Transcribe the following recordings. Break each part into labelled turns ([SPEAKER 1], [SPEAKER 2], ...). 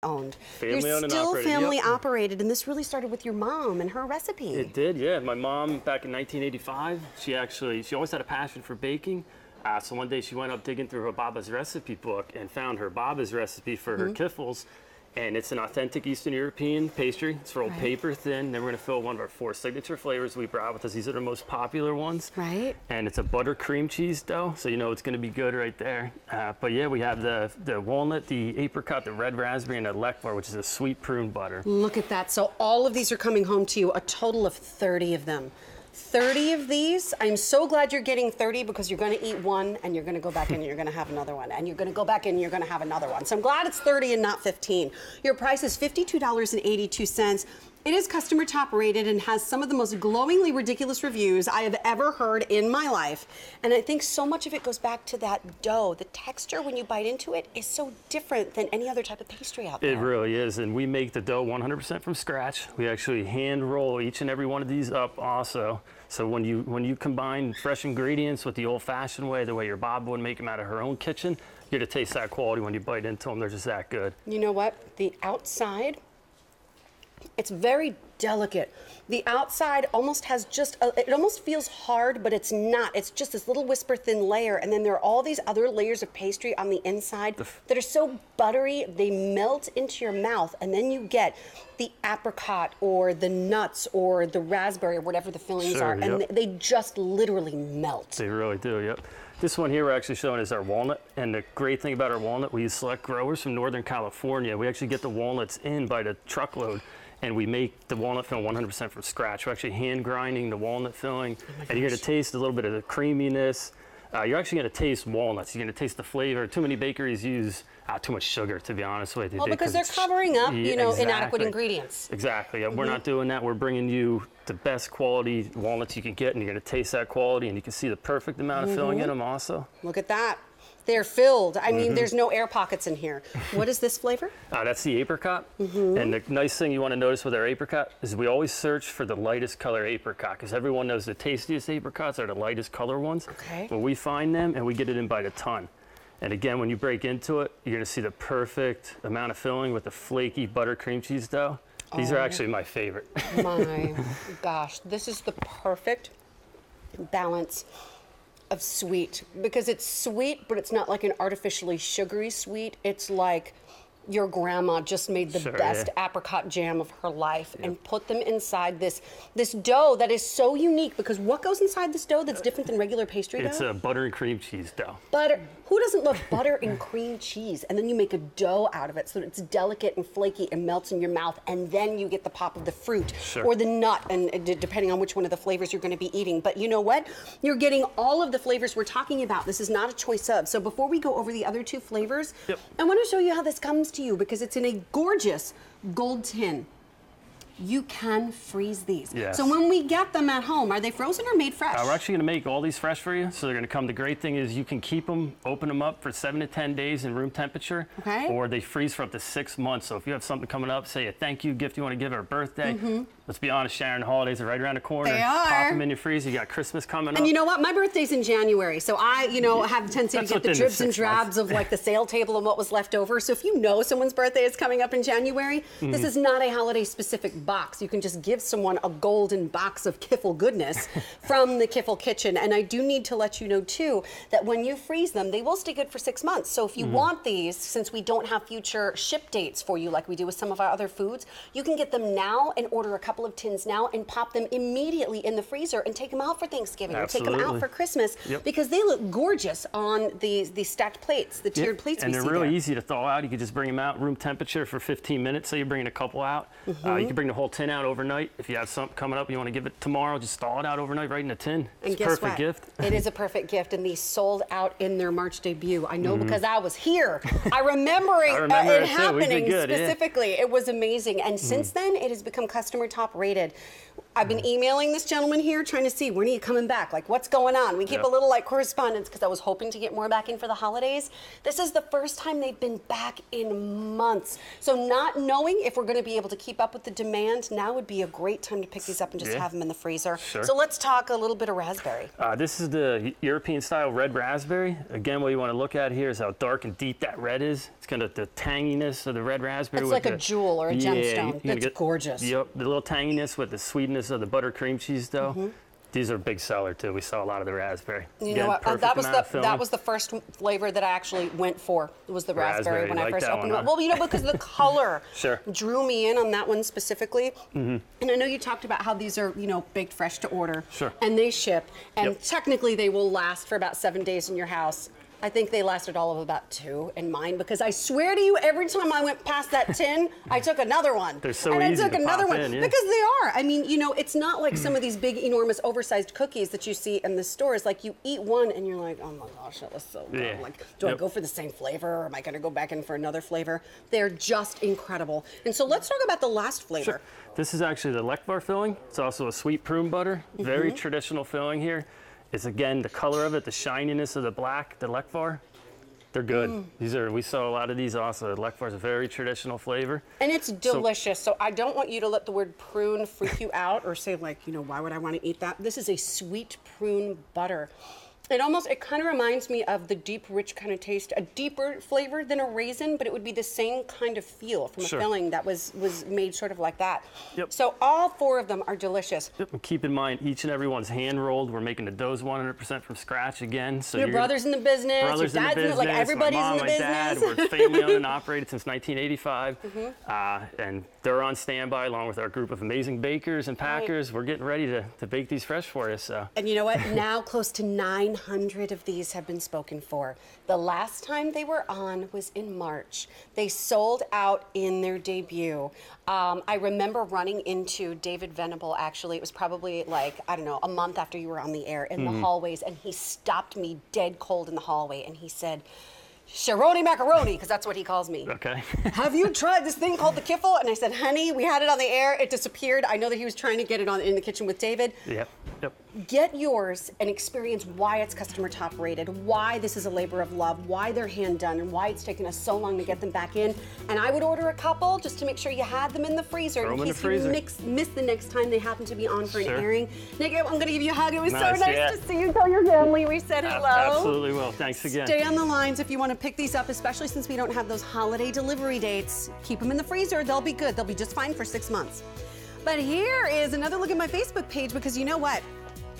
[SPEAKER 1] owned.
[SPEAKER 2] Family owned and
[SPEAKER 1] You're still
[SPEAKER 2] operated.
[SPEAKER 1] family operated, and this really started with your mom and her recipe.
[SPEAKER 2] It did, yeah. My mom, back in 1985, she always had a passion for baking. So one day she went up digging through her Baba's recipe book and found her Baba's recipe for her Kiffles. And it's an authentic Eastern European pastry. It's rolled paper thin. Then we're going to fill one of our 4 signature flavors we brought with us. These are the most popular ones.
[SPEAKER 1] Right.
[SPEAKER 2] And it's a butter cream cheese dough, so you know it's going to be good right there. But yeah, we have the walnut, the apricot, the red raspberry, and the Lecbar, which is a sweet prune butter.
[SPEAKER 1] Look at that. So all of these are coming home to you, a total of 30 of them. 30 of these. I'm so glad you're getting 30 because you're going to eat one and you're going to go back in and you're going to have another one. And you're going to go back in and you're going to have another one. So I'm glad it's 30 and not 15. Your price is $52.82. It is customer top rated and has some of the most glowingly ridiculous reviews I have ever heard in my life. And I think so much of it goes back to that dough. The texture when you bite into it is so different than any other type of pastry out there.
[SPEAKER 2] It really is. And we make the dough 100% from scratch. We actually hand roll each and every one of these up also. So when you combine fresh ingredients with the old-fashioned way, the way your Bob would make them out of her own kitchen, you're going to taste that quality when you bite into them. They're just that good. You
[SPEAKER 1] know what? The outside, it's very delicate. The outside almost has it almost feels hard, but it's not. It's just this little whisper thin layer, and then there are all these other layers of pastry on the inside that are so buttery, they melt into your mouth, and then you get the apricot or the nuts or the raspberry or whatever the fillings are, and they just literally melt.
[SPEAKER 2] They really do, yep. This one here we're actually showing is our walnut, and the great thing about our walnut, we use select growers from Northern California. We actually get the walnuts in by the truckload, and we make the walnut filling 100% from scratch. We're actually hand grinding the walnut filling, and you're going to taste a little bit of the creaminess. You're actually going to taste walnuts. You're going to taste the flavor. Too many bakeries use too much sugar, to be honest with you.
[SPEAKER 1] Well, because they're covering up, inadequate ingredients.
[SPEAKER 2] Exactly. We're not doing that. We're bringing you the best quality walnuts you can get, and you're going to taste that quality, and you can see the perfect amount of filling in them also.
[SPEAKER 1] Look at that. They're filled. I mean, there's no air pockets in here. What is this flavor?
[SPEAKER 2] That's the apricot. And the nice thing you want to notice with our apricot is we always search for the lightest color apricot, because everyone knows the tastiest apricots are the lightest color ones.
[SPEAKER 1] Okay.
[SPEAKER 2] But we find them, and we get it in by the ton. And again, when you break into it, you're going to see the perfect amount of filling with the flaky butter cream cheese dough. These are actually my favorite.
[SPEAKER 1] My gosh, this is the perfect balance of sweet, because it's sweet, but it's not like an artificially sugary sweet. It's like your grandma just made the best apricot jam of her life and put them inside this dough that is so unique, because what goes inside this dough that's different than regular pastry dough?
[SPEAKER 2] It's a butter and cream cheese dough.
[SPEAKER 1] Butter. Who doesn't love butter and cream cheese? And then you make a dough out of it so that it's delicate and flaky and melts in your mouth, and then you get the pop of the fruit or the nut, and depending on which one of the flavors you're going to be eating. But you know what? You're getting all of the flavors we're talking about. This is not a choice of. So before we go over the other 2 flavors, I want to show you how this comes to you, because it's in a gorgeous gold tin. You can freeze these.
[SPEAKER 2] Yes.
[SPEAKER 1] So when we get them at home, are they frozen or made fresh?
[SPEAKER 2] We're actually going to make all these fresh for you, so they're going to come. The great thing is you can keep them, open them up for 7 to 10 days in room temperature, or they freeze for up to 6 months. So if you have something coming up, say a thank you gift you want to give her birthday, let's be honest, Sharon, the holidays are right around the corner.
[SPEAKER 1] They are.
[SPEAKER 2] Pop them in your freezer. You got Christmas coming up.
[SPEAKER 1] And you know what? My birthday's in January, so I, have the tendency to get the dribs and drabs of like the sale table and what was left over. So if you know someone's birthday is coming up in January, this is not a holiday-specific box. You can just give someone a golden box of Kiffle goodness from the Kiffle kitchen. And I do need to let you know too that when you freeze them, they will stay good for 6 months. So if you want these, since we don't have future ship dates for you like we do with some of our other foods, you can get them now and order a couple of tins now and pop them immediately in the freezer and take them out for Thanksgiving or take them out for Christmas, because they look gorgeous on these stacked plates, the tiered plates we see.
[SPEAKER 2] And they're really easy to thaw out. You can just bring them out room temperature for 15 minutes. So you're bringing a couple out. You can bring the whole tin out overnight. If you have something coming up, you want to give it tomorrow, just thaw it out overnight right in a tin. It's a perfect gift.
[SPEAKER 1] It is a perfect gift, and these sold out in their March debut. I know because I was here. I remember it happening specifically. It was amazing. And since then, it has become customer top rated. I've been emailing this gentleman here trying to see when are you coming back, like what's going on. We keep a little like correspondence because I was hoping to get more back in for the holidays. This is the first time they've been back in months. So not knowing if we're going to be able to keep up with the demand bland, now would be a great time to pick these up and just have them in the freezer.
[SPEAKER 2] Sure.
[SPEAKER 1] So let's talk a little bit of raspberry.
[SPEAKER 2] This is the European style red raspberry. Again, what you want to look at here is how dark and deep that red is. It's kind of the tanginess of the red raspberry.
[SPEAKER 1] It's like a jewel or a gemstone. It's gorgeous.
[SPEAKER 2] Yep, the little tanginess with the sweetness of the buttercream cheese dough. These are a big seller too. We saw a lot of the raspberry.
[SPEAKER 1] You know what? That was the first flavor that I actually went for. It was the raspberry when I first opened it up. Well, you know, because the color drew me in on that one specifically. And I know you talked about how these are, you know, baked fresh to order.
[SPEAKER 2] Sure.
[SPEAKER 1] And they ship. And technically they will last for about 7 days in your house. I think they lasted all of about 2 in mine, because I swear to you, every time I went past that tin, I took another one.
[SPEAKER 2] They're so
[SPEAKER 1] and
[SPEAKER 2] easy
[SPEAKER 1] I took
[SPEAKER 2] to
[SPEAKER 1] another
[SPEAKER 2] pop
[SPEAKER 1] one.
[SPEAKER 2] in,
[SPEAKER 1] Because they are. I mean, you know, it's not like some of these big, enormous, oversized cookies that you see in the stores. Like, you eat one and you're like, oh my gosh, that was so good. Like, do I go for the same flavor, or am I going to go back in for another flavor? They're just incredible. And so let's talk about the last flavor.
[SPEAKER 2] Sure. This is actually the Lekvar filling. It's also a sweet prune butter. Very traditional filling here. It's, again, the color of it, the shininess of the black, the Lekvar. They're good. We saw a lot of these also. Lekvar is a very traditional flavor.
[SPEAKER 1] And it's delicious. So I don't want you to let the word prune freak you out or say, like, you know, why would I want to eat that? This is a sweet prune butter. It kind of reminds me of the deep, rich kind of taste, a deeper flavor than a raisin, but it would be the same kind of feel from a filling that was made sort of like that. So all 4 of them are delicious.
[SPEAKER 2] And keep in mind, each and every one's hand rolled. We're making the doughs 100% from scratch again. So
[SPEAKER 1] your brother's in the business, your dad's in the, like, everybody's
[SPEAKER 2] my mom,
[SPEAKER 1] in the business.
[SPEAKER 2] My dad, we're family owned and operated since 1985. And they're on standby along with our group of amazing bakers and packers. We're getting ready to bake these fresh for you. So.
[SPEAKER 1] And you know what? Now close to 900 of these have been spoken for. The last time they were on was in March. They sold out in their debut. I remember running into David Venable, actually. It was probably like, I don't know, a month after you were on the air, in the hallways, and he stopped me dead cold in the hallway, and he said, Sharoni macaroni, because that's what he calls me.
[SPEAKER 2] Okay.
[SPEAKER 1] Have you tried this thing called the Kiffle? And I said, honey, we had it on the air. It disappeared. I know that he was trying to get it on in the kitchen with David.
[SPEAKER 2] Yep.
[SPEAKER 1] Get yours and experience why it's customer top rated, why this is a labor of love, why they're hand done, and why it's taken us so long to get them back in. And I would order a couple just to make sure you had them in the freezer in case you miss the next time they happen to be on for an airing. Nick, I'm going to give you a hug. It was so nice to see you. Tell your family we said hello.
[SPEAKER 2] Absolutely will. Thanks again.
[SPEAKER 1] Stay on the lines if you want to pick these up, especially since we don't have those holiday delivery dates. Keep them in the freezer. They'll be good. They'll be just fine for 6 months. But here is another look at my Facebook page, because you know what?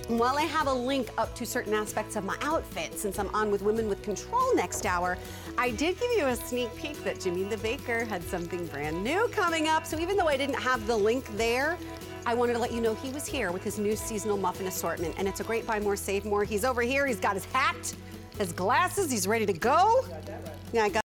[SPEAKER 1] While I have a link up to certain aspects of my outfit, since I'm on with Women with Control next hour, I did give you a sneak peek that Jimmy the Baker had something brand new coming up. So even though I didn't have the link there, I wanted to let you know he was here with his new seasonal muffin assortment. And it's a great buy more, save more. He's over here. He's got his hat, his glasses. He's ready to go. Yeah, I got